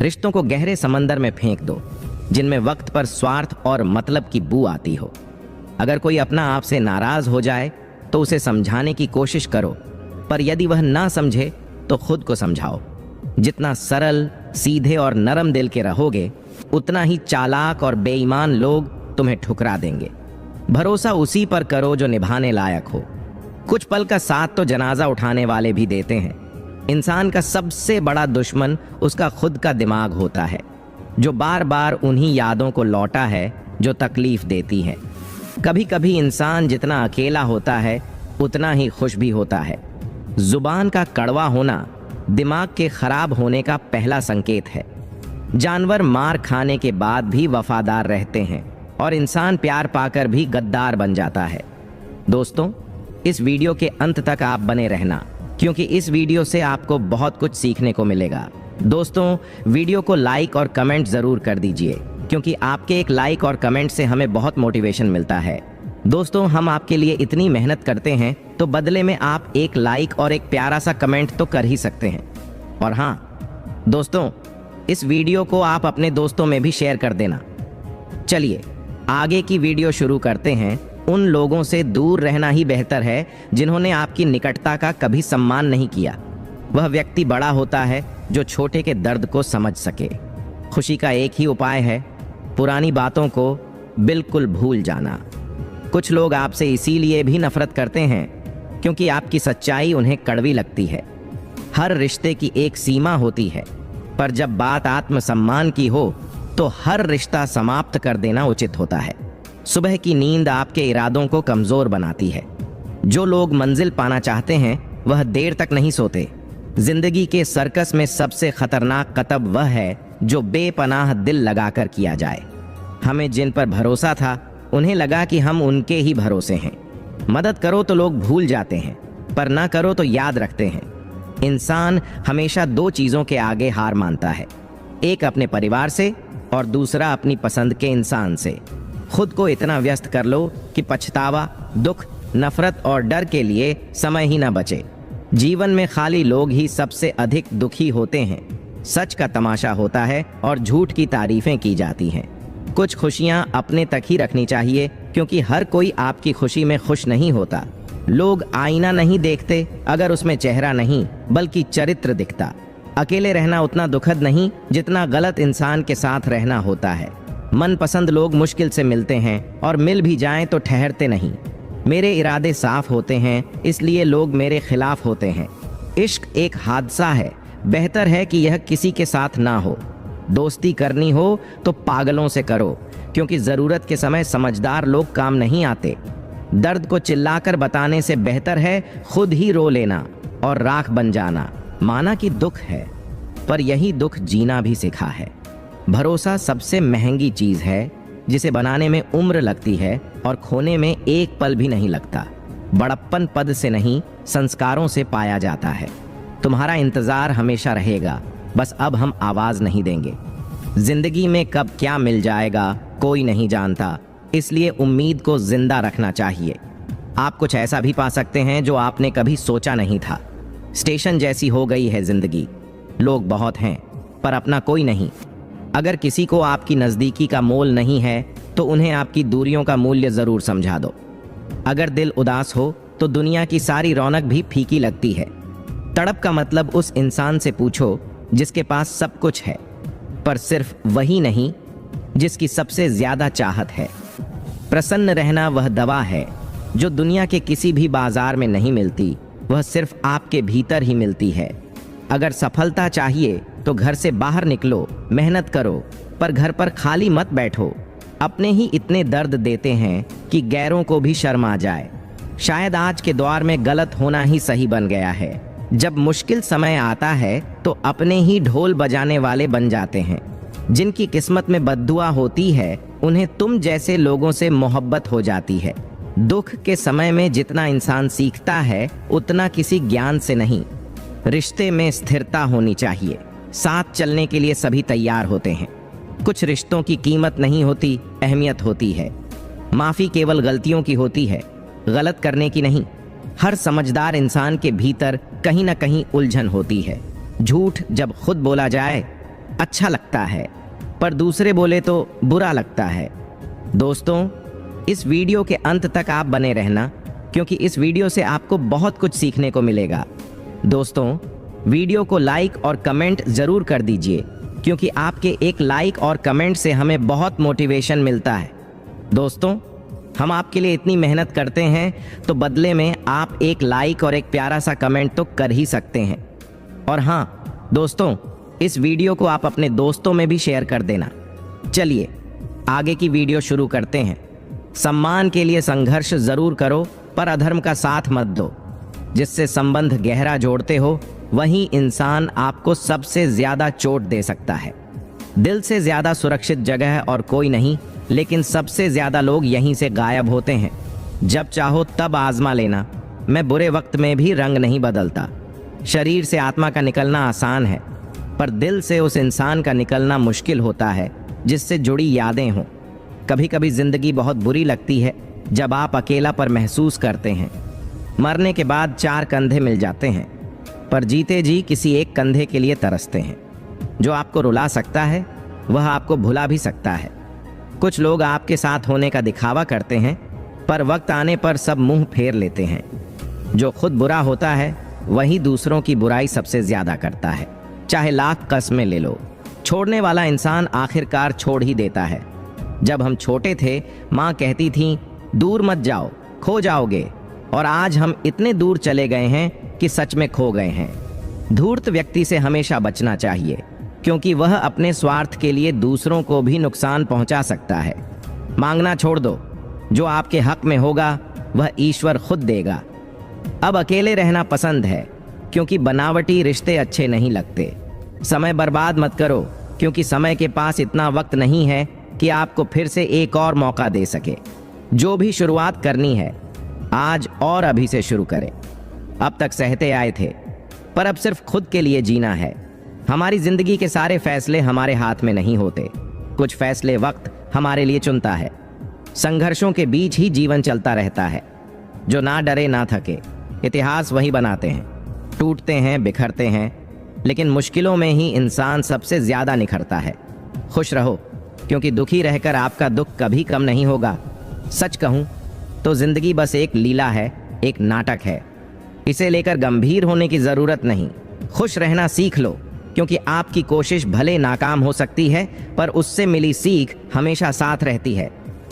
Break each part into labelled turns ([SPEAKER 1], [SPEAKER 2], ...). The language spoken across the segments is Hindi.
[SPEAKER 1] रिश्तों को गहरे समंदर में फेंक दो, जिनमें वक्त पर स्वार्थ और मतलब की बू आती हो। अगर कोई अपना आपसे नाराज हो जाए तो उसे समझाने की कोशिश करो, पर यदि वह ना समझे तो खुद को समझाओ। जितना सरल, सीधे और नरम दिल के रहोगे, उतना ही चालाक और बेईमान लोग तुम्हें ठुकरा देंगे। भरोसा उसी पर करो जो निभाने लायक हो। कुछ पल का साथ तो जनाजा उठाने वाले भी देते हैं। इंसान का सबसे बड़ा दुश्मन उसका खुद का दिमाग होता है, जो बार बार उन्हीं यादों को लौटा है जो तकलीफ देती हैं। कभी कभी इंसान जितना अकेला होता है उतना ही खुश भी होता है। जुबान का कड़वा होना दिमाग के खराब होने का पहला संकेत है। जानवर मार खाने के बाद भी वफादार रहते हैं और इंसान प्यार पाकर भी गद्दार बन जाता है। दोस्तों, इस वीडियो के अंत तक आप बने रहना, क्योंकि इस वीडियो से आपको बहुत कुछ सीखने को मिलेगा। दोस्तों, वीडियो को लाइक और कमेंट ज़रूर कर दीजिए, क्योंकि आपके एक लाइक और कमेंट से हमें बहुत मोटिवेशन मिलता है। दोस्तों, हम आपके लिए इतनी मेहनत करते हैं, तो बदले में आप एक लाइक और एक प्यारा सा कमेंट तो कर ही सकते हैं। और हाँ दोस्तों, इस वीडियो को आप अपने दोस्तों में भी शेयर कर देना। चलिए आगे की वीडियो शुरू करते हैं। उन लोगों से दूर रहना ही बेहतर है जिन्होंने आपकी निकटता का कभी सम्मान नहीं किया। वह व्यक्ति बड़ा होता है जो छोटे के दर्द को समझ सके। खुशी का एक ही उपाय है, पुरानी बातों को बिल्कुल भूल जाना। कुछ लोग आपसे इसीलिए भी नफरत करते हैं क्योंकि आपकी सच्चाई उन्हें कड़वी लगती है। हर रिश्ते की एक सीमा होती है, पर जब बात आत्मसम्मान की हो तो हर रिश्ता समाप्त कर देना उचित होता है। सुबह की नींद आपके इरादों को कमजोर बनाती है। जो लोग मंजिल पाना चाहते हैं वह देर तक नहीं सोते। जिंदगी के सर्कस में सबसे खतरनाक कतब वह है जो बेपनाह दिल लगाकर किया जाए। हमें जिन पर भरोसा था उन्हें लगा कि हम उनके ही भरोसे हैं। मदद करो तो लोग भूल जाते हैं, पर ना करो तो याद रखते हैं। इंसान हमेशा दो चीजों के आगे हार मानता है, एक अपने परिवार से और दूसरा अपनी पसंद के इंसान से। खुद को इतना व्यस्त कर लो कि पछतावा, दुख, नफरत और डर के लिए समय ही ना बचे। जीवन में खाली लोग ही सबसे अधिक दुखी होते हैं। सच का तमाशा होता है और झूठ की तारीफें की जाती हैं। कुछ खुशियां अपने तक ही रखनी चाहिए, क्योंकि हर कोई आपकी खुशी में खुश नहीं होता। लोग आईना नहीं देखते अगर उसमें चेहरा नहीं बल्कि चरित्र दिखता। अकेले रहना उतना दुखद नहीं जितना गलत इंसान के साथ रहना होता है। मनपसंद लोग मुश्किल से मिलते हैं और मिल भी जाएं तो ठहरते नहीं। मेरे इरादे साफ होते हैं, इसलिए लोग मेरे खिलाफ होते हैं। इश्क एक हादसा है, बेहतर है कि यह किसी के साथ ना हो। दोस्ती करनी हो तो पागलों से करो, क्योंकि ज़रूरत के समय समझदार लोग काम नहीं आते। दर्द को चिल्लाकर बताने से बेहतर है खुद ही रो लेना और राख बन जाना। माना कि दुख है, पर यही दुख जीना भी सिखा है। भरोसा सबसे महंगी चीज़ है, जिसे बनाने में उम्र लगती है और खोने में एक पल भी नहीं लगता। बड़प्पन पद से नहीं, संस्कारों से पाया जाता है। तुम्हारा इंतज़ार हमेशा रहेगा, बस अब हम आवाज़ नहीं देंगे। जिंदगी में कब क्या मिल जाएगा कोई नहीं जानता, इसलिए उम्मीद को जिंदा रखना चाहिए। आप कुछ ऐसा भी पा सकते हैं जो आपने कभी सोचा नहीं था। स्टेशन जैसी हो गई है जिंदगी। लोग बहुत हैं, पर अपना कोई नहीं। अगर किसी को आपकी नज़दीकी का मोल नहीं है तो उन्हें आपकी दूरियों का मूल्य ज़रूर समझा दो। अगर दिल उदास हो तो दुनिया की सारी रौनक भी फीकी लगती है। तड़प का मतलब उस इंसान से पूछो जिसके पास सब कुछ है, पर सिर्फ वही नहीं जिसकी सबसे ज़्यादा चाहत है। प्रसन्न रहना वह दवा है जो दुनिया के किसी भी बाजार में नहीं मिलती, वह सिर्फ आपके भीतर ही मिलती है। अगर सफलता चाहिए तो घर से बाहर निकलो, मेहनत करो, पर घर पर खाली मत बैठो। अपने ही इतने दर्द देते हैं कि गैरों को भी शर्म आ जाए। शायद आज के दौर में गलत होना ही सही बन गया है। जब मुश्किल समय आता है तो अपने ही ढोल बजाने वाले बन जाते हैं। जिनकी किस्मत में बद्दुआ होती है उन्हें तुम जैसे लोगों से मोहब्बत हो जाती है। दुख के समय में जितना इंसान सीखता है उतना किसी ज्ञान से नहीं। रिश्ते में स्थिरता होनी चाहिए। साथ चलने के लिए सभी तैयार होते हैं। कुछ रिश्तों की कीमत नहीं होती, अहमियत होती है। माफ़ी केवल गलतियों की होती है, गलत करने की नहीं। हर समझदार इंसान के भीतर कहीं ना कहीं उलझन होती है। झूठ जब खुद बोला जाए अच्छा लगता है, पर दूसरे बोले तो बुरा लगता है। दोस्तों, इस वीडियो के अंत तक आप बने रहना, क्योंकि इस वीडियो से आपको बहुत कुछ सीखने को मिलेगा। दोस्तों, वीडियो को लाइक और कमेंट ज़रूर कर दीजिए, क्योंकि आपके एक लाइक और कमेंट से हमें बहुत मोटिवेशन मिलता है। दोस्तों, हम आपके लिए इतनी मेहनत करते हैं, तो बदले में आप एक लाइक और एक प्यारा सा कमेंट तो कर ही सकते हैं। और हाँ दोस्तों, इस वीडियो को आप अपने दोस्तों में भी शेयर कर देना। चलिए आगे की वीडियो शुरू करते हैं। सम्मान के लिए संघर्ष ज़रूर करो, पर अधर्म का साथ मत दो। जिससे संबंध गहरा जोड़ते हो, वही इंसान आपको सबसे ज़्यादा चोट दे सकता है। दिल से ज़्यादा सुरक्षित जगह और कोई नहीं, लेकिन सबसे ज़्यादा लोग यहीं से गायब होते हैं। जब चाहो तब आजमा लेना, मैं बुरे वक्त में भी रंग नहीं बदलता। शरीर से आत्मा का निकलना आसान है, पर दिल से उस इंसान का निकलना मुश्किल होता है जिससे जुड़ी यादें हों। कभी कभी ज़िंदगी बहुत बुरी लगती है जब आप अकेलापन महसूस करते हैं। मरने के बाद 4 कंधे मिल जाते हैं, पर जीते जी किसी एक कंधे के लिए तरसते हैं। जो आपको रुला सकता है, वह आपको भुला भी सकता है। कुछ लोग आपके साथ होने का दिखावा करते हैं, पर वक्त आने पर सब मुंह फेर लेते हैं। जो खुद बुरा होता है, वही दूसरों की बुराई सबसे ज़्यादा करता है। चाहे लाख कस्में ले लो, छोड़ने वाला इंसान आखिरकार छोड़ ही देता है। जब हम छोटे थे, माँ कहती थी, दूर मत जाओ, खो जाओगे। और आज हम इतने दूर चले गए हैं कि सच में खो गए हैं। धूर्त व्यक्ति से हमेशा बचना चाहिए, क्योंकि वह अपने स्वार्थ के लिए दूसरों को भी नुकसान पहुंचा सकता है। मांगना छोड़ दो, जो आपके हक में होगा वह ईश्वर खुद देगा। अब अकेले रहना पसंद है, क्योंकि बनावटी रिश्ते अच्छे नहीं लगते। समय बर्बाद मत करो, क्योंकि समय के पास इतना वक्त नहीं है कि आपको फिर से एक और मौका दे सके। जो भी शुरुआत करनी है, आज और अभी से शुरू करें। अब तक सहते आए थे, पर अब सिर्फ खुद के लिए जीना है। हमारी जिंदगी के सारे फैसले हमारे हाथ में नहीं होते। कुछ फैसले वक्त हमारे लिए चुनता है। संघर्षों के बीच ही जीवन चलता रहता है। जो ना डरे ना थके, इतिहास वही बनाते हैं। टूटते हैं, बिखरते हैं, लेकिन मुश्किलों में ही इंसान सबसे ज़्यादा निखरता है। खुश रहो, क्योंकि दुखी रहकर आपका दुख कभी कम नहीं होगा। सच कहूँ तो जिंदगी बस एक लीला है, एक नाटक है। इसे लेकर गंभीर होने की ज़रूरत नहीं। खुश रहना सीख लो, क्योंकि आपकी कोशिश भले नाकाम हो सकती है, पर उससे मिली सीख हमेशा साथ रहती है।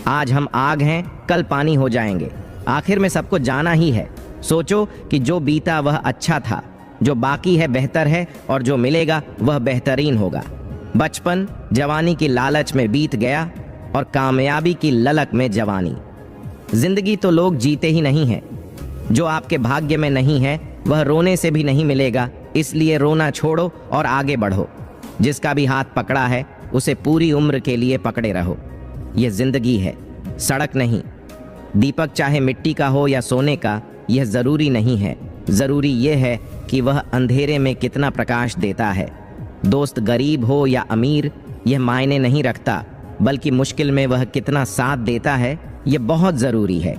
[SPEAKER 1] आज हम आग हैं, कल पानी हो जाएंगे। आखिर में सबको जाना ही है। सोचो कि जो बीता वह अच्छा था, जो बाकी है बेहतर है, और जो मिलेगा वह बेहतरीन होगा। बचपन जवानी की लालच में बीत गया, और कामयाबी की ललक में जवानी। जिंदगी तो लोग जीते ही नहीं हैं। जो आपके भाग्य में नहीं है, वह रोने से भी नहीं मिलेगा। इसलिए रोना छोड़ो और आगे बढ़ो। जिसका भी हाथ पकड़ा है, उसे पूरी उम्र के लिए पकड़े रहो। यह जिंदगी है, सड़क नहीं। दीपक चाहे मिट्टी का हो या सोने का, यह ज़रूरी नहीं है। ज़रूरी यह है कि वह अंधेरे में कितना प्रकाश देता है। दोस्त गरीब हो या अमीर, यह मायने नहीं रखता, बल्कि मुश्किल में वह कितना साथ देता है, यह बहुत ज़रूरी है।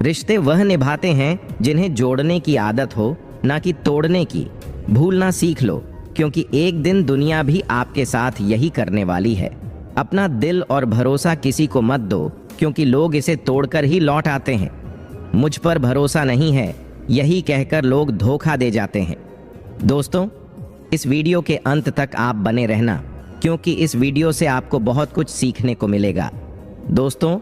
[SPEAKER 1] रिश्ते वह निभाते हैं जिन्हें जोड़ने की आदत हो, ना कि तोड़ने की। भूलना सीख लो, क्योंकि एक दिन दुनिया भी आपके साथ यही करने वाली है। अपना दिल और भरोसा किसी को मत दो, क्योंकि लोग इसे तोड़कर ही लौट आते हैं। मुझ पर भरोसा नहीं है, यही कहकर लोग धोखा दे जाते हैं। दोस्तों, इस वीडियो के अंत तक आप बने रहना, क्योंकि इस वीडियो से आपको बहुत कुछ सीखने को मिलेगा। दोस्तों,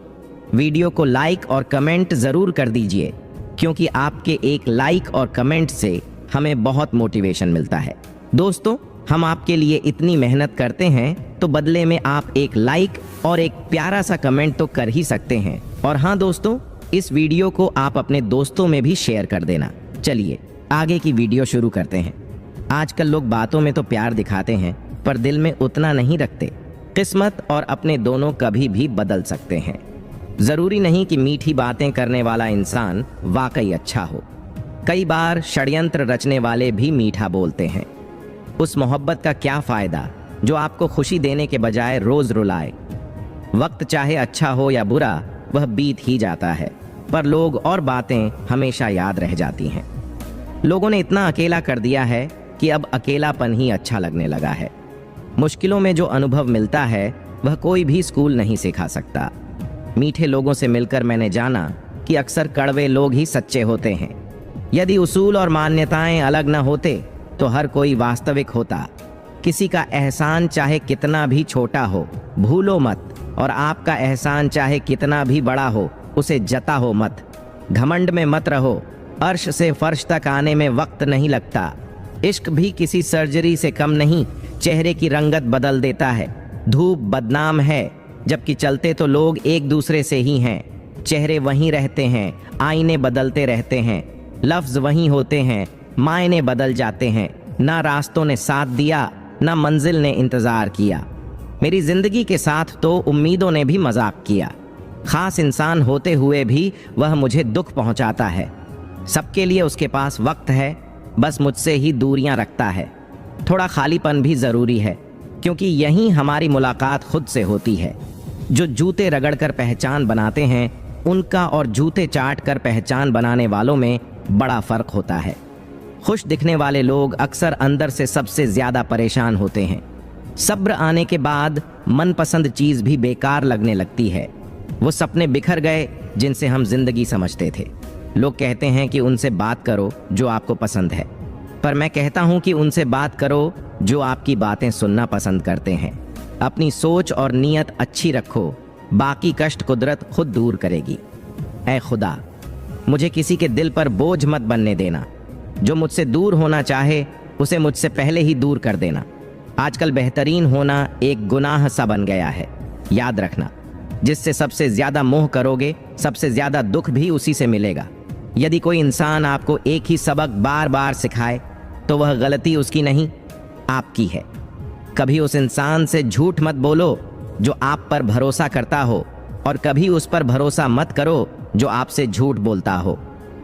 [SPEAKER 1] वीडियो को लाइक और कमेंट ज़रूर कर दीजिए, क्योंकि आपके एक लाइक और कमेंट से हमें बहुत मोटिवेशन मिलता है। दोस्तों, हम आपके लिए इतनी मेहनत करते हैं, तो बदले में आप एक लाइक और एक प्यारा सा कमेंट तो कर ही सकते हैं। और हाँ दोस्तों, इस वीडियो को आप अपने दोस्तों में भी शेयर कर देना। चलिए आगे की वीडियो शुरू करते हैं। आजकल लोग बातों में तो प्यार दिखाते हैं, पर दिल में उतना नहीं रखते। किस्मत और अपने दोनों कभी भी बदल सकते हैं। ज़रूरी नहीं कि मीठी बातें करने वाला इंसान वाकई अच्छा हो। कई बार षड्यंत्र रचने वाले भी मीठा बोलते हैं। उस मोहब्बत का क्या फ़ायदा जो आपको खुशी देने के बजाय रोज़ रुलाए। वक्त चाहे अच्छा हो या बुरा, वह बीत ही जाता है, पर लोग और बातें हमेशा याद रह जाती हैं। लोगों ने इतना अकेला कर दिया है कि अब अकेलापन ही अच्छा लगने लगा है। मुश्किलों में जो अनुभव मिलता है वह कोई भी स्कूल नहीं सिखा सकता। मीठे लोगों से मिलकर मैंने जाना कि अक्सर कड़वे लोग ही सच्चे होते हैं। यदि उसूल और मान्यताएं अलग न होते तो हर कोई वास्तविक होता। किसी का एहसान चाहे कितना भी छोटा हो भूलो मत, और आपका एहसान चाहे कितना भी बड़ा हो उसे जताओ मत। घमंड में मत रहो, अर्श से फर्श तक आने में वक्त नहीं लगता। इश्क भी किसी सर्जरी से कम नहीं, चेहरे की रंगत बदल देता है। धूप बदनाम है, जबकि चलते तो लोग एक दूसरे से ही हैं। चेहरे वहीं रहते हैं, आईने बदलते रहते हैं। लफ्ज वहीं होते हैं, मायने बदल जाते हैं। ना रास्तों ने साथ दिया, ना मंजिल ने इंतजार किया। मेरी जिंदगी के साथ तो उम्मीदों ने भी मजाक किया। खास इंसान होते हुए भी वह मुझे दुख पहुंचाता है। सबके लिए उसके पास वक्त है, बस मुझसे ही दूरियां रखता है। थोड़ा खालीपन भी ज़रूरी है, क्योंकि यहीं हमारी मुलाकात खुद से होती है। जो जूते रगड़कर पहचान बनाते हैं, उनका और जूते चाट कर पहचान बनाने वालों में बड़ा फ़र्क होता है। खुश दिखने वाले लोग अक्सर अंदर से सबसे ज़्यादा परेशान होते हैं। सब्र आने के बाद मनपसंद चीज़ भी बेकार लगने लगती है। वो सपने बिखर गए जिनसे हम जिंदगी समझते थे। लोग कहते हैं कि उनसे बात करो जो आपको पसंद है, पर मैं कहता हूं कि उनसे बात करो जो आपकी बातें सुनना पसंद करते हैं। अपनी सोच और नीयत अच्छी रखो, बाकी कष्ट कुदरत खुद दूर करेगी। ऐ खुदा, मुझे किसी के दिल पर बोझ मत बनने देना। जो मुझसे दूर होना चाहे उसे मुझसे पहले ही दूर कर देना। आजकल बेहतरीन होना एक गुनाह सा बन गया है। याद रखना, जिससे सबसे ज़्यादा मोह करोगे सबसे ज़्यादा दुख भी उसी से मिलेगा। यदि कोई इंसान आपको एक ही सबक बार बार सिखाए तो वह गलती उसकी नहीं, आपकी है। कभी उस इंसान से झूठ मत बोलो जो आप पर भरोसा करता हो, और कभी उस पर भरोसा मत करो जो आपसे झूठ बोलता हो।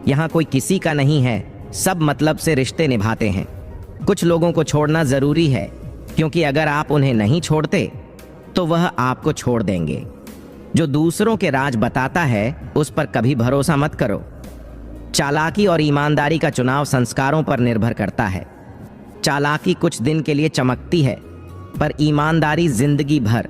[SPEAKER 1] यहाँ कोई किसी का नहीं है, सब मतलब से रिश्ते निभाते हैं। कुछ लोगों को छोड़ना ज़रूरी है, क्योंकि अगर आप उन्हें नहीं छोड़ते तो वह आपको छोड़ देंगे। जो दूसरों के राज बताता है उस पर कभी भरोसा मत करो। चालाकी और ईमानदारी का चुनाव संस्कारों पर निर्भर करता है। चालाकी कुछ दिन के लिए चमकती है, पर ईमानदारी जिंदगी भर।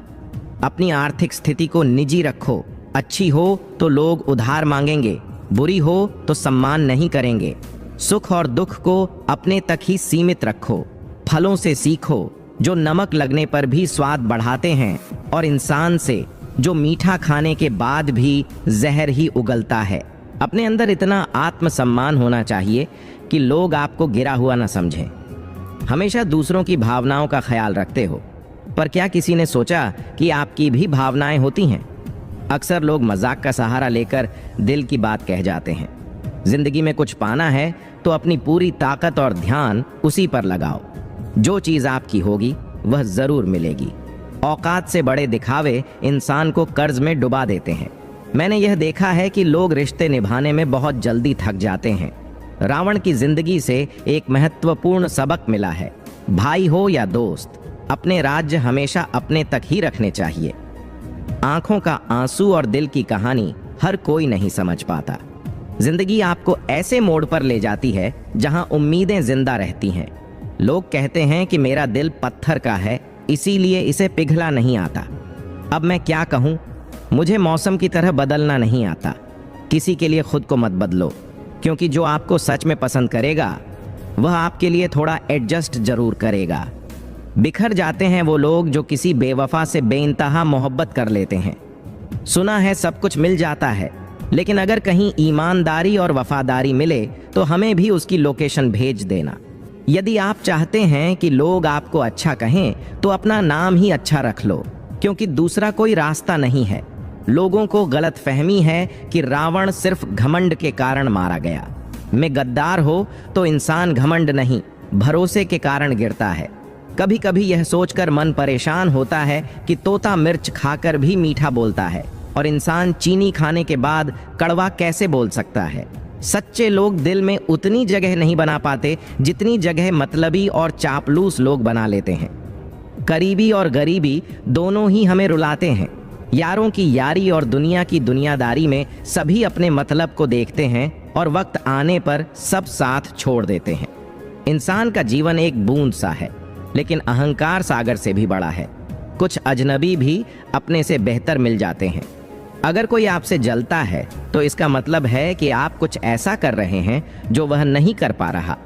[SPEAKER 1] अपनी आर्थिक स्थिति को निजी रखो। अच्छी हो तो लोग उधार मांगेंगे, बुरी हो तो सम्मान नहीं करेंगे। सुख और दुख को अपने तक ही सीमित रखो। फलों से सीखो जो नमक लगने पर भी स्वाद बढ़ाते हैं, और इंसान से जो मीठा खाने के बाद भी जहर ही उगलता है। अपने अंदर इतना आत्मसम्मान होना चाहिए कि लोग आपको गिरा हुआ न समझें। हमेशा दूसरों की भावनाओं का ख्याल रखते हो, पर क्या किसी ने सोचा कि आपकी भी भावनाएं होती हैं? अक्सर लोग मजाक का सहारा लेकर दिल की बात कह जाते हैं। जिंदगी में कुछ पाना है तो अपनी पूरी ताकत और ध्यान उसी पर लगाओ। जो चीज़ आपकी होगी वह ज़रूर मिलेगी। औकात से बड़े दिखावे इंसान को कर्ज में डुबा देते हैं। मैंने यह देखा है कि लोग रिश्ते निभाने में बहुत जल्दी थक जाते हैं। रावण की जिंदगी से एक महत्वपूर्ण सबक मिला है। भाई हो या दोस्त, अपने राज्य हमेशा अपने तक ही रखने चाहिए। आंखों का आंसू और दिल की कहानी हर कोई नहीं समझ पाता। जिंदगी आपको ऐसे मोड़ पर ले जाती है जहां उम्मीदें जिंदा रहती हैं। लोग कहते हैं कि मेरा दिल पत्थर का है, इसीलिए इसे पिघला नहीं आता। अब मैं क्या कहूँ, मुझे मौसम की तरह बदलना नहीं आता। किसी के लिए खुद को मत बदलो, क्योंकि जो आपको सच में पसंद करेगा वह आपके लिए थोड़ा एडजस्ट जरूर करेगा। बिखर जाते हैं वो लोग जो किसी बेवफा से बेइंतहा मोहब्बत कर लेते हैं। सुना है सब कुछ मिल जाता है, लेकिन अगर कहीं ईमानदारी और वफादारी मिले तो हमें भी उसकी लोकेशन भेज देना। यदि आप चाहते हैं कि लोग आपको अच्छा कहें तो अपना नाम ही अच्छा रख लो, क्योंकि दूसरा कोई रास्ता नहीं है। लोगों को गलत फहमी है कि रावण सिर्फ घमंड के कारण मारा गया। में गद्दार हो तो इंसान घमंड नहीं, भरोसे के कारण गिरता है। कभी कभी यह सोचकर मन परेशान होता है कि तोता मिर्च खाकर भी मीठा बोलता है, और इंसान चीनी खाने के बाद कड़वा कैसे बोल सकता है। सच्चे लोग दिल में उतनी जगह नहीं बना पाते जितनी जगह मतलबी और चापलूस लोग बना लेते हैं। करीबी और गरीबी दोनों ही हमें रुलाते हैं। यारों की यारी और दुनिया की दुनियादारी में सभी अपने मतलब को देखते हैं, और वक्त आने पर सब साथ छोड़ देते हैं। इंसान का जीवन एक बूंद सा है। लेकिन अहंकार सागर से भी बड़ा है। कुछ अजनबी भी अपने से बेहतर मिल जाते हैं। अगर कोई आपसे जलता है तो इसका मतलब है कि आप कुछ ऐसा कर रहे हैं जो वह नहीं कर पा रहा।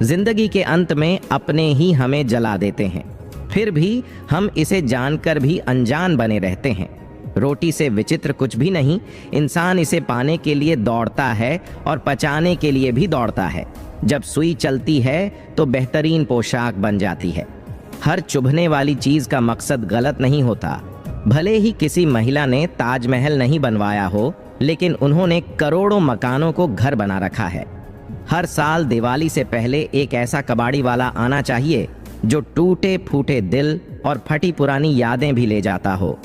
[SPEAKER 1] जिंदगी के अंत में अपने ही हमें जला देते हैं, फिर भी हम इसे जानकर भी अनजान बने रहते हैं। रोटी से विचित्र कुछ भी नहीं, इंसान इसे पाने के लिए दौड़ता है और पचाने के लिए भी दौड़ता है। जब सुई चलती है तो बेहतरीन पोशाक बन जाती है। हर चुभने वाली चीज का मकसद गलत नहीं होता। भले ही किसी महिला ने ताजमहल नहीं बनवाया हो, लेकिन उन्होंने करोड़ों मकानों को घर बना रखा है। हर साल दिवाली से पहले एक ऐसा कबाड़ी वाला आना चाहिए जो टूटे फूटे दिल और फटी पुरानी यादें भी ले जाता हो।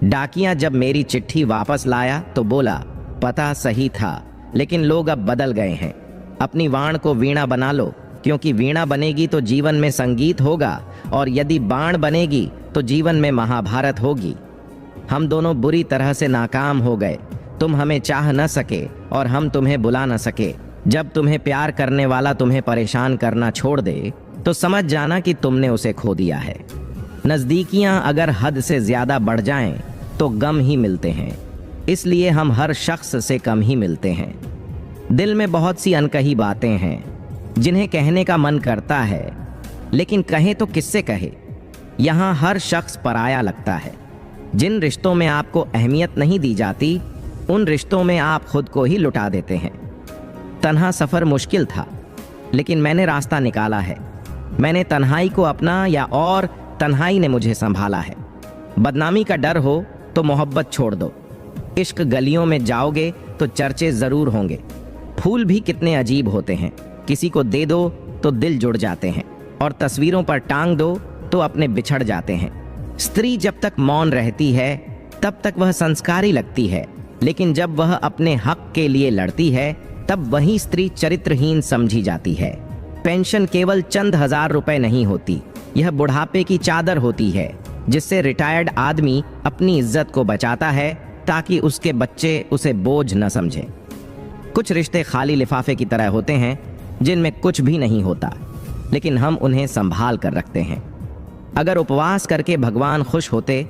[SPEAKER 1] डाकिया जब मेरी चिट्ठी वापस लाया तो बोला, पता सही था, लेकिन लोग अब बदल गए हैं। अपनी वाण को वीणा बना लो, क्योंकि वीणा बनेगी तो जीवन में संगीत होगा, और यदि बाण बनेगी तो जीवन में महाभारत होगी। हम दोनों बुरी तरह से नाकाम हो गए। तुम हमें चाह न सके और हम तुम्हें बुला न सके। जब तुम्हें प्यार करने वाला तुम्हें परेशान करना छोड़ दे तो समझ जाना कि तुमने उसे खो दिया है। नज़दीकियां अगर हद से ज्यादा बढ़ जाएं तो गम ही मिलते हैं, इसलिए हम हर शख्स से कम ही मिलते हैं। दिल में बहुत सी अनकही बातें हैं जिन्हें कहने का मन करता है, लेकिन कहें तो किससे कहे। यहाँ हर शख्स पराया लगता है। जिन रिश्तों में आपको अहमियत नहीं दी जाती, उन रिश्तों में आप खुद को ही लुटा देते हैं। तन्हा सफ़र मुश्किल था, लेकिन मैंने रास्ता निकाला है। मैंने तन्हाई को अपना या और तन्हाई ने मुझे संभाला है। बदनामी का डर हो तो मोहब्बत छोड़ दो। इश्क गलियों में जाओगे तो चर्चे ज़रूर होंगे। फूल भी कितने अजीब होते हैं, किसी को दे दो तो दिल जुड़ जाते हैं, और तस्वीरों पर टांग दो तो अपने बिछड़ जाते हैं। स्त्री जब तक मौन रहती है तब तक वह संस्कारी लगती है, लेकिन जब वह अपने हक के लिए लड़ती है तब वही स्त्री चरित्रहीन समझी जाती है। पेंशन केवल चंद हजार रुपए नहीं होती, यह बुढ़ापे की चादर होती है जिससे रिटायर्ड आदमी अपनी इज्जत को बचाता है ताकि उसके बच्चे उसे बोझ न समझें। कुछ रिश्ते खाली लिफाफे की तरह होते हैं जिनमें कुछ भी नहीं होता, लेकिन हम उन्हें संभाल कर रखते हैं। अगर उपवास करके भगवान खुश होते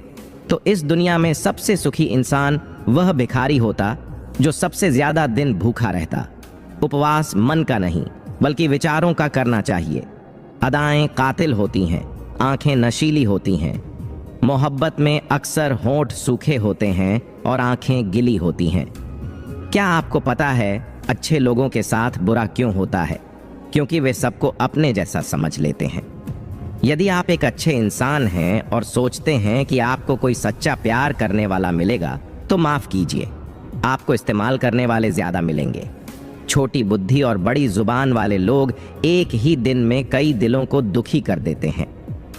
[SPEAKER 1] तो इस दुनिया में सबसे सुखी इंसान वह भिखारी होता जो सबसे ज्यादा दिन भूखा रहता। उपवास मन का नहीं बल्कि विचारों का करना चाहिए। अदाएं कातिल होती हैं, आंखें नशीली होती हैं। मोहब्बत में अक्सर होंठ सूखे होते हैं और आंखें गिली होती हैं। क्या आपको पता है अच्छे लोगों के साथ बुरा क्यों होता है? क्योंकि वे सबको अपने जैसा समझ लेते हैं। यदि आप एक अच्छे इंसान हैं और सोचते हैं कि आपको कोई सच्चा प्यार करने वाला मिलेगा तो माफ कीजिए, आपको इस्तेमाल करने वाले ज्यादा मिलेंगे। छोटी बुद्धि और बड़ी जुबान वाले लोग एक ही दिन में कई दिलों को दुखी कर देते हैं।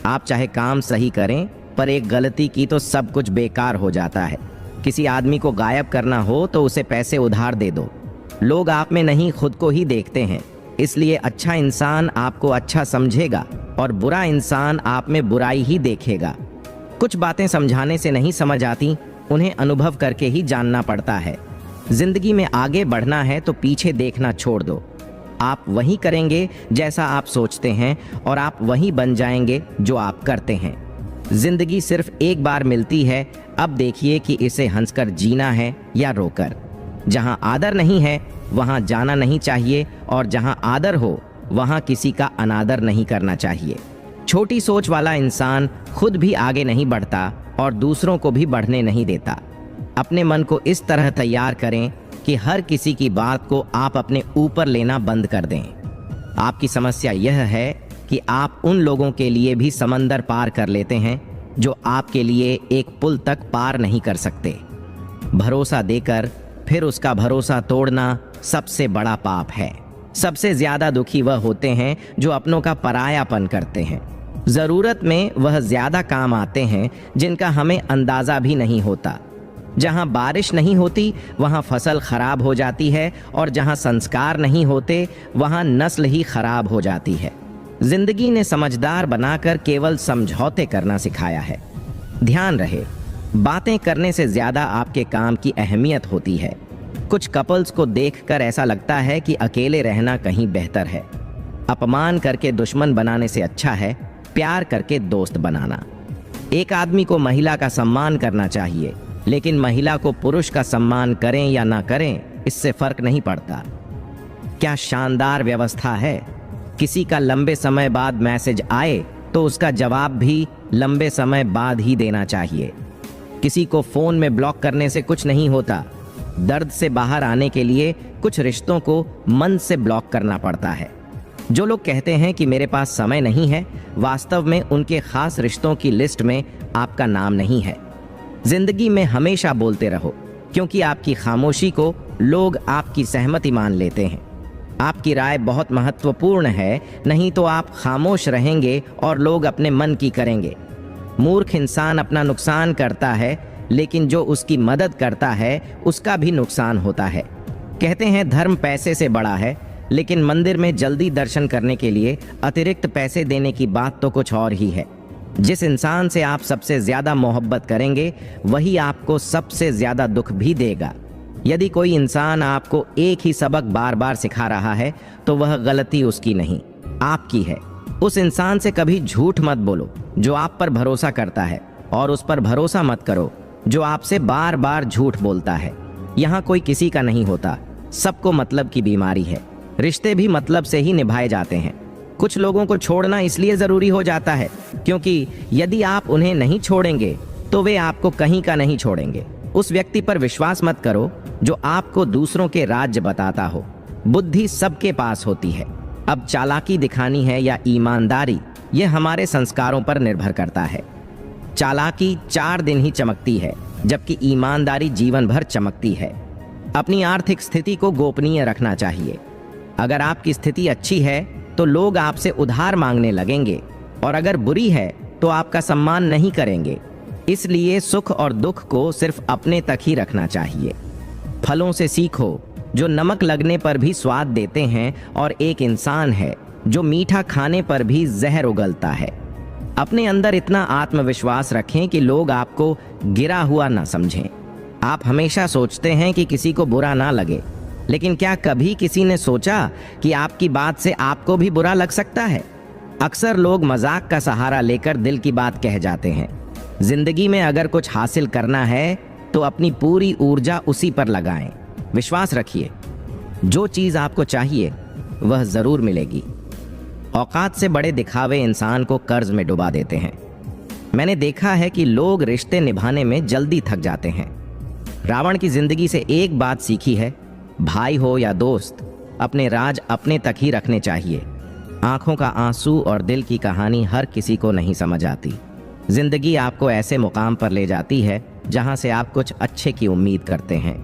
[SPEAKER 1] आप चाहे काम सही करें, पर एक गलती की तो सब कुछ बेकार हो जाता है। किसी आदमी को गायब करना हो तो उसे पैसे उधार दे दो। लोग आप में नहीं खुद को ही देखते हैं, इसलिए अच्छा इंसान आपको अच्छा समझेगा और बुरा इंसान आप में बुराई ही देखेगा। कुछ बातें समझाने से नहीं समझ आती, उन्हें अनुभव करके ही जानना पड़ता है। जिंदगी में आगे बढ़ना है तो पीछे देखना छोड़ दो। आप वही करेंगे जैसा आप सोचते हैं और आप वही बन जाएंगे जो आप करते हैं। जिंदगी सिर्फ एक बार मिलती है, अब देखिए कि इसे हंसकर जीना है या रोकर। जहां आदर नहीं है वहां जाना नहीं चाहिए, और जहां आदर हो वहां किसी का अनादर नहीं करना चाहिए। छोटी सोच वाला इंसान खुद भी आगे नहीं बढ़ता और दूसरों को भी बढ़ने नहीं देता। अपने मन को इस तरह तैयार करें कि हर किसी की बात को आप अपने ऊपर लेना बंद कर दें। आपकी समस्या यह है कि आप उन लोगों के लिए भी समंदर पार कर लेते हैं जो आपके लिए एक पुल तक पार नहीं कर सकते। भरोसा देकर फिर उसका भरोसा तोड़ना सबसे बड़ा पाप है। सबसे ज्यादा दुखी वह होते हैं जो अपनों का परायापन करते हैं। जरूरत में वह ज्यादा काम आते हैं जिनका हमें अंदाजा भी नहीं होता। जहां बारिश नहीं होती वहां फसल खराब हो जाती है, और जहां संस्कार नहीं होते वहां नस्ल ही खराब हो जाती है। जिंदगी ने समझदार बनाकर केवल समझौते करना सिखाया है। ध्यान रहे, बातें करने से ज्यादा आपके काम की अहमियत होती है। कुछ कपल्स को देखकर ऐसा लगता है कि अकेले रहना कहीं बेहतर है। अपमान करके दुश्मन बनाने से अच्छा है प्यार करके दोस्त बनाना। एक आदमी को महिला का सम्मान करना चाहिए, लेकिन महिला को पुरुष का सम्मान करें या ना करें इससे फर्क नहीं पड़ता। क्या शानदार व्यवस्था है। किसी का लंबे समय बाद मैसेज आए तो उसका जवाब भी लंबे समय बाद ही देना चाहिए। किसी को फोन में ब्लॉक करने से कुछ नहीं होता। दर्द से बाहर आने के लिए कुछ रिश्तों को मन से ब्लॉक करना पड़ता है। जो लोग कहते हैं कि मेरे पास समय नहीं है, वास्तव में उनके खास रिश्तों की लिस्ट में आपका नाम नहीं है। जिंदगी में हमेशा बोलते रहो, क्योंकि आपकी खामोशी को लोग आपकी सहमति मान लेते हैं। आपकी राय बहुत महत्वपूर्ण है, नहीं तो आप खामोश रहेंगे और लोग अपने मन की करेंगे। मूर्ख इंसान अपना नुकसान करता है, लेकिन जो उसकी मदद करता है उसका भी नुकसान होता है। कहते हैं धर्म पैसे से बड़ा है, लेकिन मंदिर में जल्दी दर्शन करने के लिए अतिरिक्त पैसे देने की बात तो कुछ और ही है। जिस इंसान से आप सबसे ज्यादा मोहब्बत करेंगे वही आपको सबसे ज्यादा दुख भी देगा। यदि कोई इंसान आपको एक ही सबक बार बार सिखा रहा है तो वह गलती उसकी नहीं, आपकी है। उस इंसान से कभी झूठ मत बोलो जो आप पर भरोसा करता है, और उस पर भरोसा मत करो जो आपसे बार बार झूठ बोलता है। यहाँ कोई किसी का नहीं होता, सबको मतलब की बीमारी है। रिश्ते भी मतलब से ही निभाए जाते हैं। कुछ लोगों को छोड़ना इसलिए जरूरी हो जाता है क्योंकि यदि आप उन्हें नहीं छोड़ेंगे तो वे आपको कहीं का नहीं छोड़ेंगे। उस व्यक्ति पर विश्वास मत करो जो आपको दूसरों के राज्य बताता हो। बुद्धि सबके पास होती है। अब चालाकी दिखानी है या ईमानदारी, यह हमारे संस्कारों पर निर्भर करता है। चालाकी 4 दिन ही चमकती है, जबकि ईमानदारी जीवन भर चमकती है। अपनी आर्थिक स्थिति को गोपनीय रखना चाहिए। अगर आपकी स्थिति अच्छी है तो लोग आपसे उधार मांगने लगेंगे, और अगर बुरी है तो आपका सम्मान नहीं करेंगे। इसलिए सुख और दुख को सिर्फ अपने तक ही रखना चाहिए। फलों से सीखो जो नमक लगने पर भी स्वाद देते हैं, और एक इंसान है जो मीठा खाने पर भी जहर उगलता है। अपने अंदर इतना आत्मविश्वास रखें कि लोग आपको गिरा हुआ ना समझें। आप हमेशा सोचते हैं कि किसी को बुरा ना लगे, लेकिन क्या कभी किसी ने सोचा कि आपकी बात से आपको भी बुरा लग सकता है? अक्सर लोग मजाक का सहारा लेकर दिल की बात कह जाते हैं। जिंदगी में अगर कुछ हासिल करना है तो अपनी पूरी ऊर्जा उसी पर लगाएं। विश्वास रखिए, जो चीज आपको चाहिए वह जरूर मिलेगी। औकात से बड़े दिखावे इंसान को कर्ज में डुबा देते हैं। मैंने देखा है कि लोग रिश्ते निभाने में जल्दी थक जाते हैं। रावण की जिंदगी से एक बात सीखी है, भाई हो या दोस्त, अपने राज अपने तक ही रखने चाहिए। आंखों का आंसू और दिल की कहानी हर किसी को नहीं समझ आती। जिंदगी आपको ऐसे मुकाम पर ले जाती है जहां से आप कुछ अच्छे की उम्मीद करते हैं।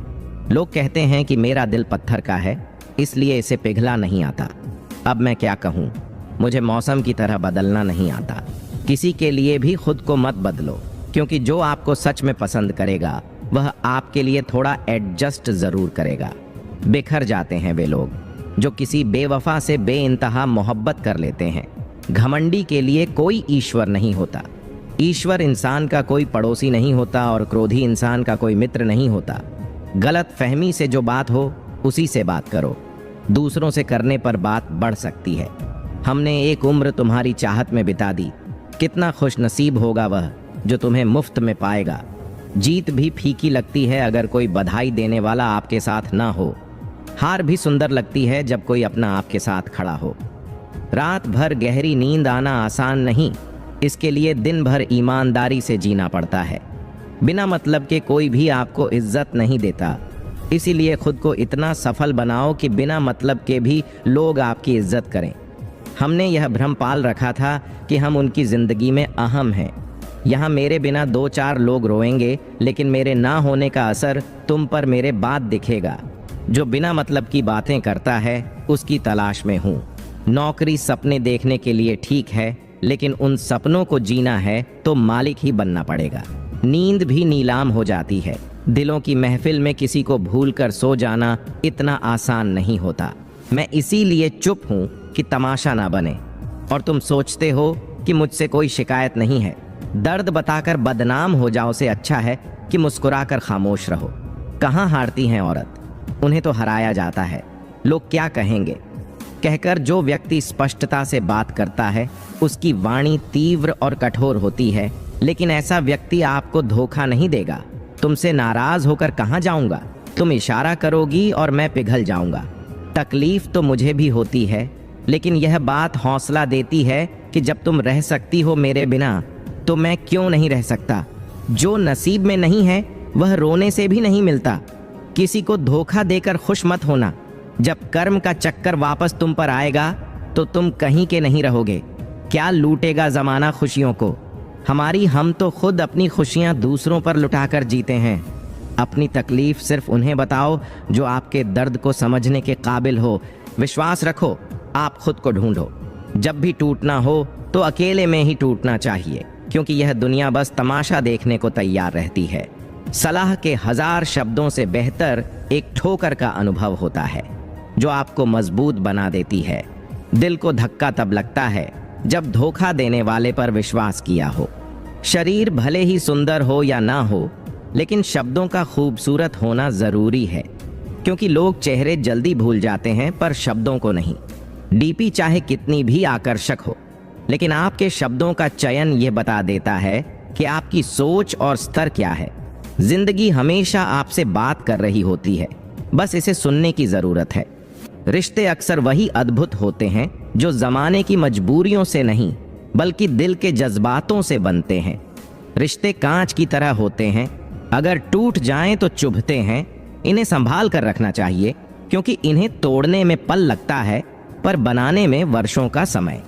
[SPEAKER 1] लोग कहते हैं कि मेरा दिल पत्थर का है, इसलिए इसे पिघला नहीं आता। अब मैं क्या कहूँ, मुझे मौसम की तरह बदलना नहीं आता। किसी के लिए भी खुद को मत बदलो, क्योंकि जो आपको सच में पसंद करेगा वह आपके लिए थोड़ा एडजस्ट जरूर करेगा। बिखर जाते हैं वे लोग जो किसी बेवफा से बेइंतहा मोहब्बत कर लेते हैं। घमंडी के लिए कोई ईश्वर नहीं होता। ईश्वर इंसान का कोई पड़ोसी नहीं होता और क्रोधी इंसान का कोई मित्र नहीं होता। गलत फहमी से जो बात हो उसी से बात करो। दूसरों से करने पर बात बढ़ सकती है। हमने एक उम्र तुम्हारी चाहत में बिता दी, कितना खुश नसीब होगा वह जो तुम्हें मुफ्त में पाएगा। जीत भी फीकी लगती है अगर कोई बधाई देने वाला आपके साथ ना हो। हार भी सुंदर लगती है जब कोई अपना आपके साथ खड़ा हो। रात भर गहरी नींद आना आसान नहीं, इसके लिए दिन भर ईमानदारी से जीना पड़ता है। बिना मतलब के कोई भी आपको इज्जत नहीं देता, इसीलिए खुद को इतना सफल बनाओ कि बिना मतलब के भी लोग आपकी इज्जत करें। हमने यह भ्रम पाल रखा था कि हम उनकी जिंदगी में अहम हैं। यहाँ मेरे बिना 2-4 लोग रोएंगे, लेकिन मेरे ना होने का असर तुम पर मेरे बाद दिखेगा। जो बिना मतलब की बातें करता है उसकी तलाश में हूँ। नौकरी सपने देखने के लिए ठीक है, लेकिन उन सपनों को जीना है तो मालिक ही बनना पड़ेगा। नींद भी नीलाम हो जाती है। दिलों की महफिल में किसी को भूलकर सो जाना इतना आसान नहीं होता। मैं इसीलिए चुप हूँ कि तमाशा ना बने। और तुम सोचते हो कि मुझसे कोई शिकायत नहीं है। दर्द बताकर बदनाम हो जाओ से अच्छा है कि मुस्कुराकर खामोश रहो। कहाँ हारती हैं औरत, उन्हें तो हराया जाता है। लोग क्या कहेंगे? कहकर जो व्यक्ति स्पष्टता से बात करता है उसकी वाणी तीव्र और कठोर होती है, लेकिन ऐसा व्यक्ति आपको धोखा नहीं देगा। तुमसे नाराज होकर कहाँ जाऊंगा? तुम इशारा करोगी और मैं पिघल जाऊंगा। तकलीफ तो मुझे भी होती है, लेकिन यह बात हौसला देती है कि जब तुम रह सकती हो मेरे बिना तो मैं क्यों नहीं रह सकता। जो नसीब में नहीं है वह रोने से भी नहीं मिलता। किसी को धोखा देकर खुश मत होना। जब कर्म का चक्कर वापस तुम पर आएगा तो तुम कहीं के नहीं रहोगे। क्या लूटेगा जमाना खुशियों को? हम तो खुद अपनी खुशियां दूसरों पर लुटाकर जीते हैं। अपनी तकलीफ सिर्फ उन्हें बताओ जो आपके दर्द को समझने के काबिल हो। विश्वास रखो, आप खुद को ढूंढो। जब भी टूटना हो तो अकेले में ही टूटना चाहिए, क्योंकि यह दुनिया बस तमाशा देखने को तैयार रहती है। सलाह के 1000 शब्दों से बेहतर एक ठोकर का अनुभव होता है जो आपको मजबूत बना देती है। दिल को धक्का तब लगता है जब धोखा देने वाले पर विश्वास किया हो। शरीर भले ही सुंदर हो या ना हो, लेकिन शब्दों का खूबसूरत होना जरूरी है, क्योंकि लोग चेहरे जल्दी भूल जाते हैं पर शब्दों को नहीं। डीपी चाहे कितनी भी आकर्षक हो, लेकिन आपके शब्दों का चयन यह बता देता है कि आपकी सोच और स्तर क्या है। जिंदगी हमेशा आपसे बात कर रही होती है, बस इसे सुनने की जरूरत है। रिश्ते अक्सर वही अद्भुत होते हैं जो जमाने की मजबूरियों से नहीं बल्कि दिल के जज्बातों से बनते हैं। रिश्ते कांच की तरह होते हैं, अगर टूट जाएं तो चुभते हैं। इन्हें संभाल कर रखना चाहिए, क्योंकि इन्हें तोड़ने में पल लगता है पर बनाने में वर्षों का समय।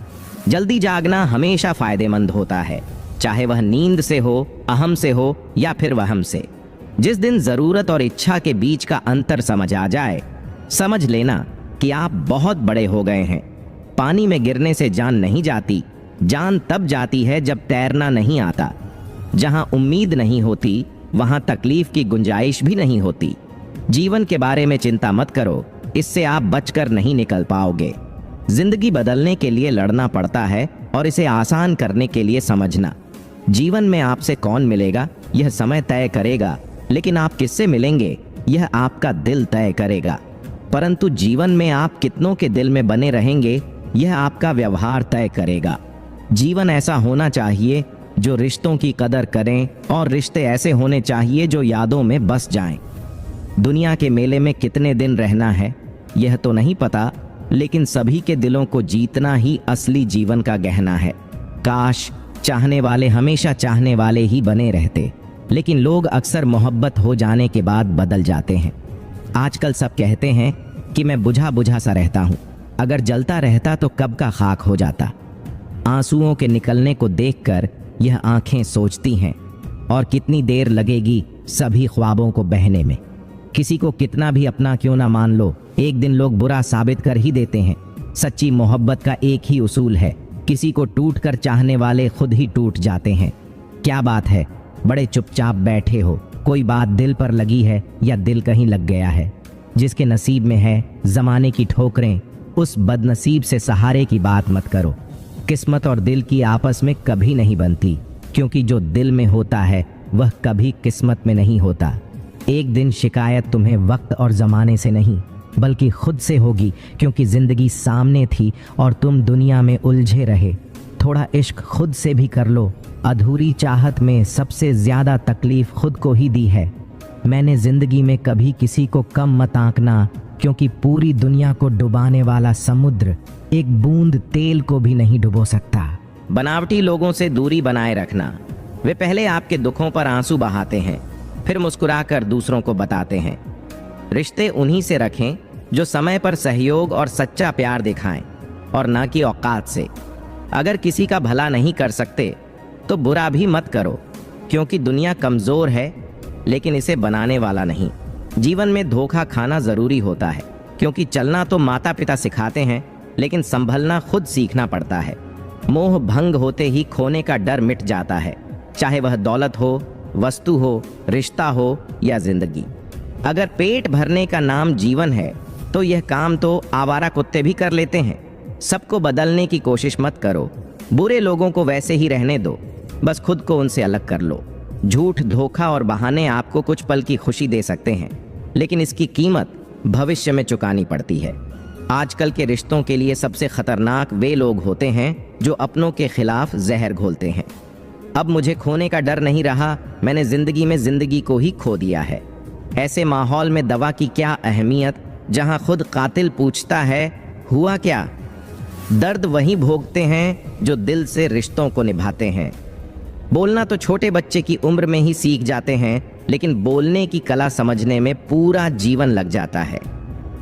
[SPEAKER 1] जल्दी जागना हमेशा फायदेमंद होता है, चाहे वह नींद से हो, अहम से हो या फिर वहम से। जिस दिन जरूरत और इच्छा के बीच का अंतर समझ आ जाए, समझ लेना कि आप बहुत बड़े हो गए हैं। पानी में गिरने से जान नहीं जाती, जान तब जाती है जब तैरना नहीं आता। जहां उम्मीद नहीं होती वहां तकलीफ की गुंजाइश भी नहीं होती। जीवन के बारे में चिंता मत करो, इससे आप बचकर नहीं निकल पाओगे। जिंदगी बदलने के लिए लड़ना पड़ता है और इसे आसान करने के लिए समझना। जीवन में आपसे कौन मिलेगा यह समय तय करेगा, लेकिन आप किससे मिलेंगे यह आपका दिल तय करेगा। परंतु जीवन में आप कितनों के दिल में बने रहेंगे यह आपका व्यवहार तय करेगा। जीवन ऐसा होना चाहिए जो रिश्तों की कदर करें, और रिश्ते ऐसे होने चाहिए जो यादों में बस जाएं। दुनिया के मेले में कितने दिन रहना है यह तो नहीं पता, लेकिन सभी के दिलों को जीतना ही असली जीवन का गहना है। काश चाहने वाले हमेशा चाहने वाले ही बने रहते, लेकिन लोग अक्सर मोहब्बत हो जाने के बाद बदल जाते हैं। आजकल सब कहते हैं कि मैं बुझा बुझा सा रहता हूँ, अगर जलता रहता तो कब का खाक हो जाता। आंसुओं के निकलने को देखकर यह आंखें सोचती हैं, और कितनी देर लगेगी सभी ख्वाबों को बहने में। किसी को कितना भी अपना क्यों ना मान लो, एक दिन लोग बुरा साबित कर ही देते हैं। सच्ची मोहब्बत का एक ही उसूल है, किसी को टूट कर चाहने वाले खुद ही टूट जाते हैं। क्या बात है, बड़े चुपचाप बैठे हो, कोई बात दिल पर लगी है या दिल कहीं लग गया है? जिसके नसीब में है जमाने की ठोकरें, उस बदनसीब से सहारे की बात मत करो। किस्मत और दिल की आपस में कभी नहीं बनती, क्योंकि जो दिल में होता है वह कभी किस्मत में नहीं होता। एक दिन शिकायत तुम्हें वक्त और ज़माने से नहीं बल्कि खुद से होगी, क्योंकि ज़िंदगी सामने थी और तुम दुनिया में उलझे रहे। थोड़ा इश्क खुद से भी कर लो। अधूरी चाहत में सबसे ज़्यादा तकलीफ़ खुद को ही दी है। मैंने ज़िंदगी में कभी किसी को कम मत आंकना, क्योंकि पूरी दुनिया को डुबाने वाला समुद्र एक बूंद तेल को भी नहीं डुबो सकता। बनावटी लोगों से दूरी बनाए रखना। वे पहले आपके दुखों पर आंसू बहाते हैं, फिर मुस्कुराकर दूसरों को बताते हैं। रिश्ते उन्हीं से रखें जो समय पर सहयोग और सच्चा प्यार दिखाएं, और ना कि औकात से। अगर किसी का भला नहीं कर सकते तो बुरा भी मत करो, क्योंकि दुनिया कमज़ोर है लेकिन इसे बनाने वाला नहीं। जीवन में धोखा खाना ज़रूरी होता है, क्योंकि चलना तो माता पिता सिखाते हैं, लेकिन संभलना खुद सीखना पड़ता है। मोह भंग होते ही खोने का डर मिट जाता है, चाहे वह दौलत हो, वस्तु हो, रिश्ता हो या जिंदगी। अगर पेट भरने का नाम जीवन है तो यह काम तो आवारा कुत्ते भी कर लेते हैं। सबको बदलने की कोशिश मत करो, बुरे लोगों को वैसे ही रहने दो, बस खुद को उनसे अलग कर लो। झूठ, धोखा और बहाने आपको कुछ पल की खुशी दे सकते हैं, लेकिन इसकी कीमत भविष्य में चुकानी पड़ती है। आजकल के रिश्तों के लिए सबसे खतरनाक वे लोग होते हैं जो अपनों के खिलाफ जहर घोलते हैं। अब मुझे खोने का डर नहीं रहा, मैंने जिंदगी में जिंदगी को ही खो दिया है। ऐसे माहौल में दवा की क्या अहमियत, जहां खुद कातिल पूछता है हुआ क्या। दर्द वही भोगते हैं जो दिल से रिश्तों को निभाते हैं। बोलना तो छोटे बच्चे की उम्र में ही सीख जाते हैं, लेकिन बोलने की कला समझने में पूरा जीवन लग जाता है।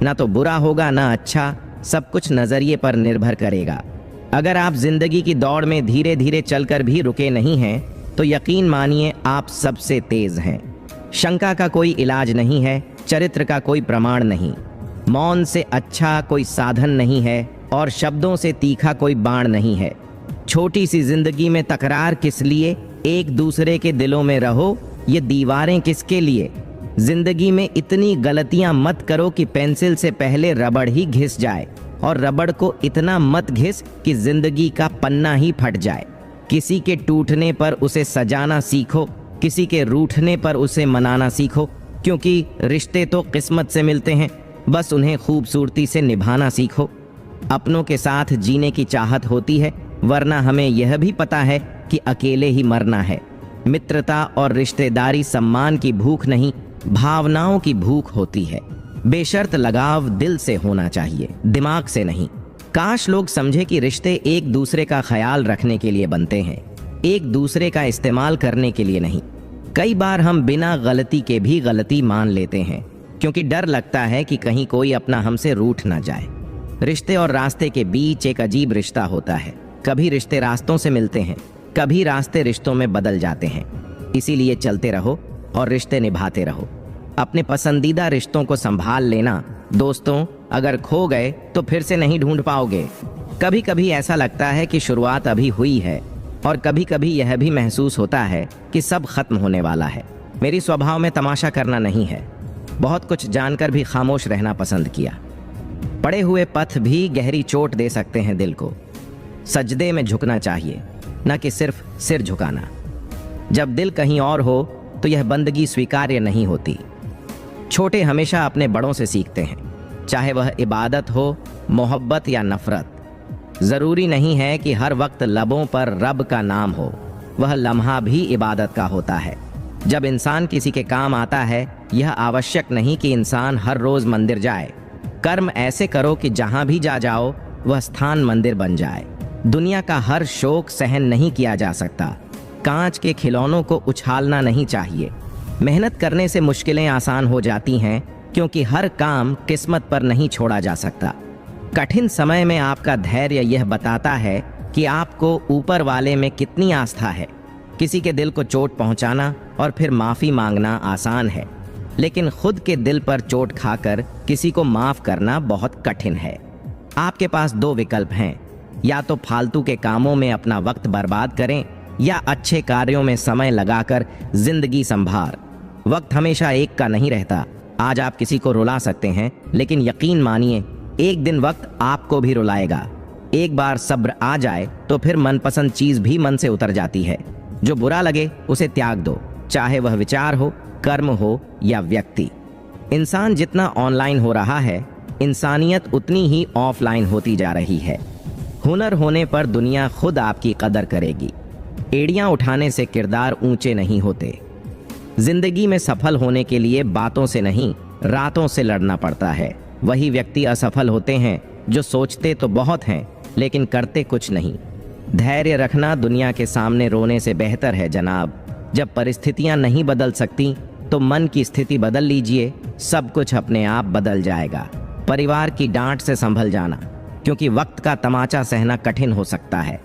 [SPEAKER 1] ना तो बुरा होगा ना अच्छा, सब कुछ नजरिए पर निर्भर करेगा। अगर आप जिंदगी की दौड़ में धीरे धीरे चलकर भी रुके नहीं हैं, तो यकीन मानिए आप सबसे तेज हैं। शंका का कोई इलाज नहीं है, चरित्र का कोई प्रमाण नहीं, मौन से अच्छा कोई साधन नहीं है और शब्दों से तीखा कोई बाण नहीं है। छोटी सी जिंदगी में तकरार किस लिए, एक दूसरे के दिलों में रहो, ये दीवारें किसके लिए। जिंदगी में इतनी गलतियां मत करो कि पेंसिल से पहले रबड़ ही घिस जाए, और रबड़ को इतना मत घिस कि जिंदगी का पन्ना ही फट जाए। किसी के टूटने पर उसे सजाना सीखो, किसी के रूठने पर उसे मनाना सीखो, क्योंकि रिश्ते तो किस्मत से मिलते हैं, बस उन्हें खूबसूरती से निभाना सीखो। अपनों के साथ जीने की चाहत होती है, वरना हमें यह भी पता है कि अकेले ही मरना है। मित्रता और रिश्तेदारी सम्मान की भूख नहीं, भावनाओं की भूख होती है। बेशर्त लगाव दिल से होना चाहिए, दिमाग से नहीं। काश लोग समझे कि रिश्ते एक दूसरे का ख्याल रखने के लिए बनते हैं, एक दूसरे का इस्तेमाल करने के लिए नहीं। कई बार हम बिना गलती के भी गलती मान लेते हैं, क्योंकि डर लगता है कि कहीं कोई अपना हमसे रूठ ना जाए। रिश्ते और रास्ते के बीच एक अजीब रिश्ता होता है। कभी रिश्ते रास्तों से मिलते हैं, कभी रास्ते रिश्तों में बदल जाते हैं। इसीलिए चलते रहो और रिश्ते निभाते रहो। अपने पसंदीदा रिश्तों को संभाल लेना। दोस्तों, अगर खो गए तो फिर से नहीं ढूंढ पाओगे। कभी कभी ऐसा लगता है कि शुरुआत अभी हुई है, और कभी कभी यह भी महसूस होता है कि सब खत्म होने वाला है। मेरी स्वभाव में तमाशा करना नहीं है, बहुत कुछ जानकर भी खामोश रहना पसंद किया। पड़े हुए पथ भी गहरी चोट दे सकते हैं दिल को। सजदे में झुकना चाहिए, न कि सिर्फ सिर झुकाना। जब दिल कहीं और हो तो यह बंदगी स्वीकार्य नहीं होती। छोटे हमेशा अपने बड़ों से सीखते हैं, चाहे वह इबादत हो, मोहब्बत या नफरत। जरूरी नहीं है कि हर वक्त लबों पर रब का नाम हो, वह लम्हा भी इबादत का होता है। जब इंसान किसी के काम आता है, यह आवश्यक नहीं कि इंसान हर रोज मंदिर जाए। कर्म ऐसे करो कि जहां भी जाओ वह स्थान मंदिर बन जाए। दुनिया का हर शोक सहन नहीं किया जा सकता। कांच के खिलौनों को उछालना नहीं चाहिए। मेहनत करने से मुश्किलें आसान हो जाती हैं, क्योंकि हर काम किस्मत पर नहीं छोड़ा जा सकता। कठिन समय में आपका धैर्य यह बताता है कि आपको ऊपर वाले में कितनी आस्था है। किसी के दिल को चोट पहुंचाना और फिर माफी मांगना आसान है, लेकिन खुद के दिल पर चोट खाकर किसी को माफ करना बहुत कठिन है। आपके पास दो विकल्प हैं, या तो फालतू के कामों में अपना वक्त बर्बाद करें, या अच्छे कार्यों में समय लगाकर जिंदगी संभार। वक्त हमेशा एक का नहीं रहता। आज आप किसी को रुला सकते हैं, लेकिन यकीन मानिए एक दिन वक्त आपको भी रुलाएगा। एक बार सब्र आ जाए तो फिर मनपसंद चीज भी मन से उतर जाती है। जो बुरा लगे उसे त्याग दो, चाहे वह विचार हो, कर्म हो या व्यक्ति। इंसान जितना ऑनलाइन हो रहा है, इंसानियत उतनी ही ऑफलाइन होती जा रही है। हुनर होने पर दुनिया खुद आपकी कदर करेगी। एड़ियां उठाने से किरदार ऊंचे नहीं होते। जिंदगी में सफल होने के लिए बातों से नहीं, रातों से लड़ना पड़ता है। वही व्यक्ति असफल होते हैं जो सोचते तो बहुत हैं, लेकिन करते कुछ नहीं। धैर्य रखना दुनिया के सामने रोने से बेहतर है जनाब। जब परिस्थितियां नहीं बदल सकती तो मन की स्थिति बदल लीजिए, सब कुछ अपने आप बदल जाएगा। परिवार की डांट से संभल जाना, क्योंकि वक्त का तमाचा सहना कठिन हो सकता है।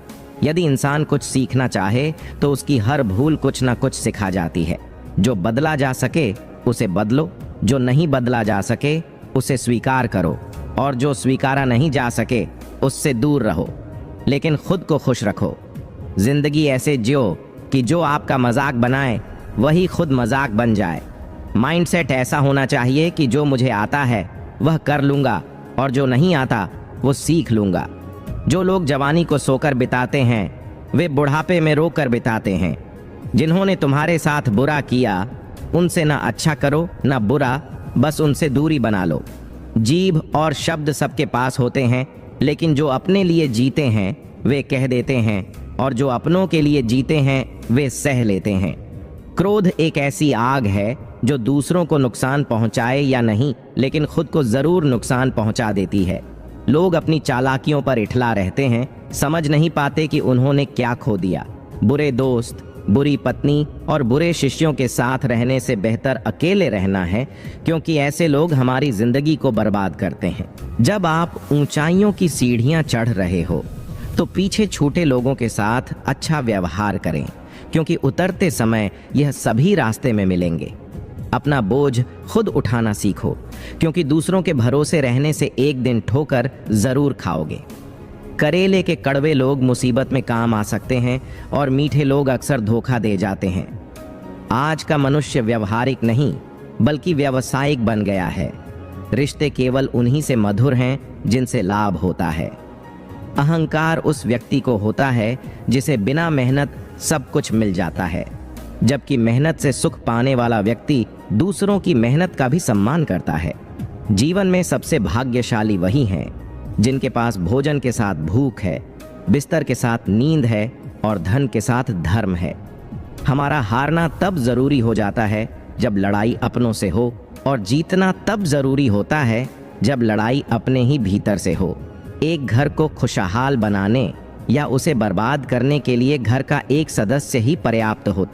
[SPEAKER 1] यदि इंसान कुछ सीखना चाहे तो उसकी हर भूल कुछ ना कुछ सिखा जाती है। जो बदला जा सके उसे बदलो, जो नहीं बदला जा सके उसे स्वीकार करो, और जो स्वीकारा नहीं जा सके उससे दूर रहो, लेकिन खुद को खुश रखो। जिंदगी ऐसे जियो कि जो आपका मजाक बनाए वही खुद मजाक बन जाए। माइंडसेट ऐसा होना चाहिए कि जो मुझे आता है वह कर लूँगा, और जो नहीं आता वो सीख लूँगा। जो लोग जवानी को सोकर बिताते हैं, वे बुढ़ापे में रोकर बिताते हैं। जिन्होंने तुम्हारे साथ बुरा किया, उनसे ना अच्छा करो ना बुरा, बस उनसे दूरी बना लो। जीभ और शब्द सबके पास होते हैं, लेकिन जो अपने लिए जीते हैं वे कह देते हैं, और जो अपनों के लिए जीते हैं वे सह लेते हैं। क्रोध एक ऐसी आग है जो दूसरों को नुकसान पहुंचाए या नहीं, लेकिन खुद को जरूर नुकसान पहुंचा देती है। लोग अपनी चालाकियों पर इठला रहते हैं, समझ नहीं पाते कि उन्होंने क्या खो दिया। बुरे दोस्त, बुरी पत्नी और बुरे शिष्यों के साथ रहने से बेहतर अकेले रहना है, क्योंकि ऐसे लोग हमारी जिंदगी को बर्बाद करते हैं। जब आप ऊंचाइयों की सीढ़ियां चढ़ रहे हो तो पीछे छूटे लोगों के साथ अच्छा व्यवहार करें, क्योंकि उतरते समय यह सभी रास्ते में मिलेंगे। अपना बोझ खुद उठाना सीखो, क्योंकि दूसरों के भरोसे रहने से एक दिन ठोकर जरूर खाओगे। करेले के कड़वे लोग मुसीबत में काम आ सकते हैं और मीठे लोग अक्सर धोखा दे जाते हैं। आज का मनुष्य व्यवहारिक नहीं बल्कि व्यावसायिक बन गया है। रिश्ते केवल उन्हीं से मधुर हैं जिनसे लाभ होता है। अहंकार उस व्यक्ति को होता है जिसे बिना मेहनत सब कुछ मिल जाता है, जबकि मेहनत से सुख पाने वाला व्यक्ति दूसरों की मेहनत का भी सम्मान करता है। जीवन में सबसे भाग्यशाली वही हैं जिनके पास भोजन के साथ भूख है, बिस्तर के साथ नींद है और धन के साथ धर्म है। हमारा हारना तब जरूरी हो जाता है जब लड़ाई अपनों से हो, और जीतना तब जरूरी होता है जब लड़ाई अपने ही भीतर से हो। एक घर को खुशहाल बनाने या उसे बर्बाद करने के लिए घर का एक सदस्य ही पर्याप्त होता